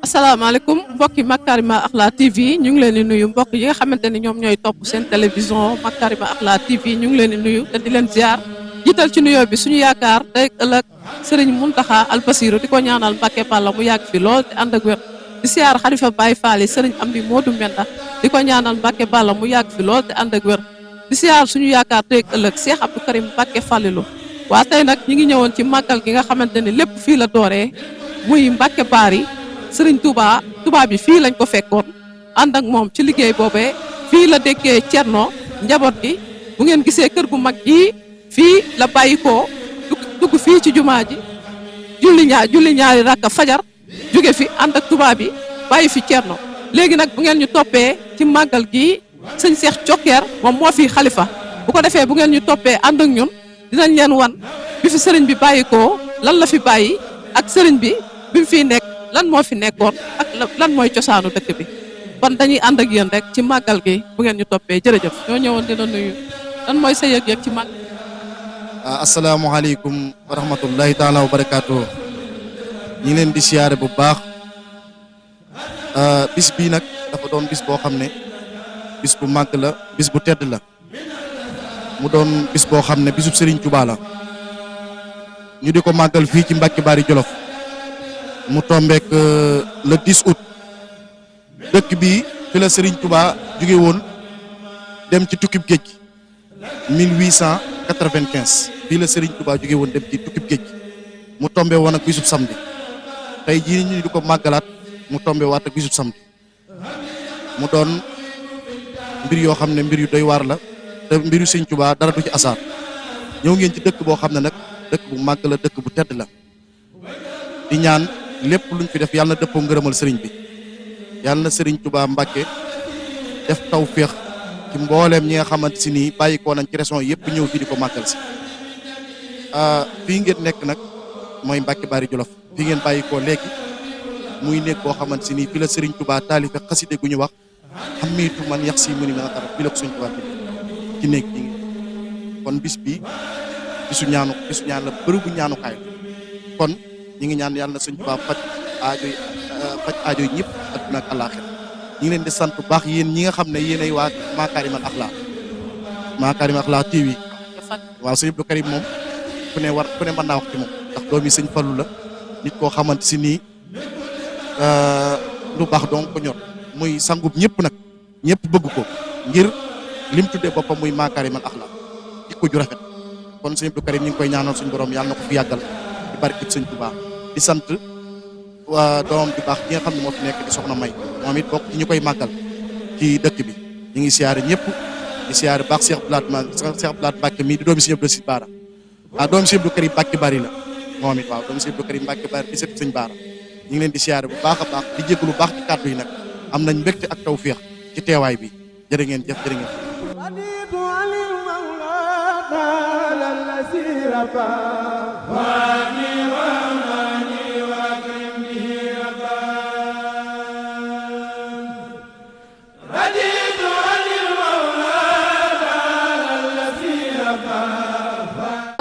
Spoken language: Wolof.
asalaamaaleykum mbokki Makarima Akhla TV ñu ngi leen di nuyu mbokk yi nga xamante ni ñoom ñooy topp seen télévision Makarima Akhla TV ñu ngi leen di nuyu te di leen ziar jiital ci nuyoo bi suñu yaakaar tey ëllëg Serigne Mountakha Al Bassirou di ko ñaanal Mbacke Balla mu yàgg fi lool te ànd ak wér di ziar Khalifa Baye Fall Serigne Amdi Modou Mbenda di ko ñaanal Mbacke Balla mu yàgg fi lool te ànd ak wér di ziar suñu yaakaar tey ëllëg Cheikh Abdou Karim Mbacke Fallilou waa tey nag ñi ngi ñëwoon ci màggal gi nga xamante ni lépp fii la dooree muy Mbacke Bari Sëriñ Touba bi fii lañ ko fekkoon ànd ak moom ci liggéey boobee fii la dékkee Cerno njaboot gi bu ngeen gisee kër gu mag gi fii la bàyyi koo dugg fii ci jumaa ji julli ñaari rakka fajar jóge fi ànd ak Touba bi bàyyi fi Cerno léegi nag bu ngeen ñu toppee ci màggal gi sëñ Cheikh Thioker moom moo fi xalifa bu ko defee bu ngeen ñu toppee ànd ak ñun dinañ leen wan bi fi sëriñ bi bàyyi koo lan la fi bàyyi ak sëriñ bi mu fiy nekk lan moo fi nekkoon ak lan mooy cosaanu dëkk bi kon dañuy ànd ak yéen rek ci màggal gi bu ngeen ñu toppee jërëjëf ñoo ñëwoon dina nuyu lan mooy sa yëg-yëg ci màggal. asalaamaaleykum wa rahmatullahi taala wa barakaatu. ñu ngi leen di siyaare bu baax bis bii nag dafa doon bis boo xam ne bis bu màgg la bis bu tedd la mu doon bis boo xam ne bisub Serigne Touba la ñu di ko màggal fii ci Mbacke Bari Jolof mu tombeek le 10 août dëkk bi fi la Serigne Touba jóge woon dem ci tukkib géej 1895 fii la Serigne Touba jóge woon dem ci tukkib géej mu tombe woon ak bisub samedi tey jii ñu di ko màggalaat mu tombe waat ak bisub samedi mu doon mbir yoo xam ne mbir yu doy waar la te mbiru Serigne Touba dara du ci asaar ñëw ngeen ci dëkk boo xam ne nag dëkk bu màgg la dëkk bu tedd la di ñaan lépp luñ fi def yàlla na dëppoo ngërëmal sëriñ bi yàlla na sëriñ Touba Mbacke def tawféex ci mbooleem ñi nga xamante si nii bàyyi koo nañ ci région yëpp ñëw fii di ko màggal si fii ngeen nekk nag mooy Mbacke Bari Jolof fii ngeen bàyyi koo léegi muy nekk boo xamante si nii fi la sëriñ Touba taalife xaside gu ñu wax xamiitu man yax si mëni na tara fii la ko sëriñ Touba ci néeg bi kon bis bi bisu ñaan la bërëbu ñaanukaay kon ñi ngi ñaan yàlla na sëñ Touba faj aajo yi ñëpp adduna ak àllaaxira ñi ngi leen di sant bu baax yéen ñi nga xam ne yéenay waa Makarima Akhla TV waaw sëñ Abdou Karim moom ku ne mën naa wax ci moom ndax doomi sëñ Fallu la nit koo xamante si nii lu baax donc ko ñor muy sangub ñëpp nag ñëpp bëgg ko ngir lim tuddee boppam muy Makarima Akhla jikko ju rafet kon sëñ Abdou Karim ñu ngi koy ñaanal suñu borom yàlla na ko fi yàggal ci barkeb sëñ Touba di sant waa doomam bi baax bi nga xam ne moo fi nekk di soxna May moom it bokk ci ñu koy màggal ci dëkk bi ñu ngi siyaare ñëpp di siyaare baax Cheikh Blaat Mbacke mii di doomi sëñ Abdou Baara doomi sëñ Abdou Karim Mbacke Bari la moom it waaw doomi sëñ Abdou Karim Mbacke Bari di sët sëñ Baara ñu ngi leen di siyaare bu baax a baax di jégalu baax ci kàddu yi nag am nañ mbégte ak tawféex ci teewaay bi jërë ngeen jëf jërë ngeen wa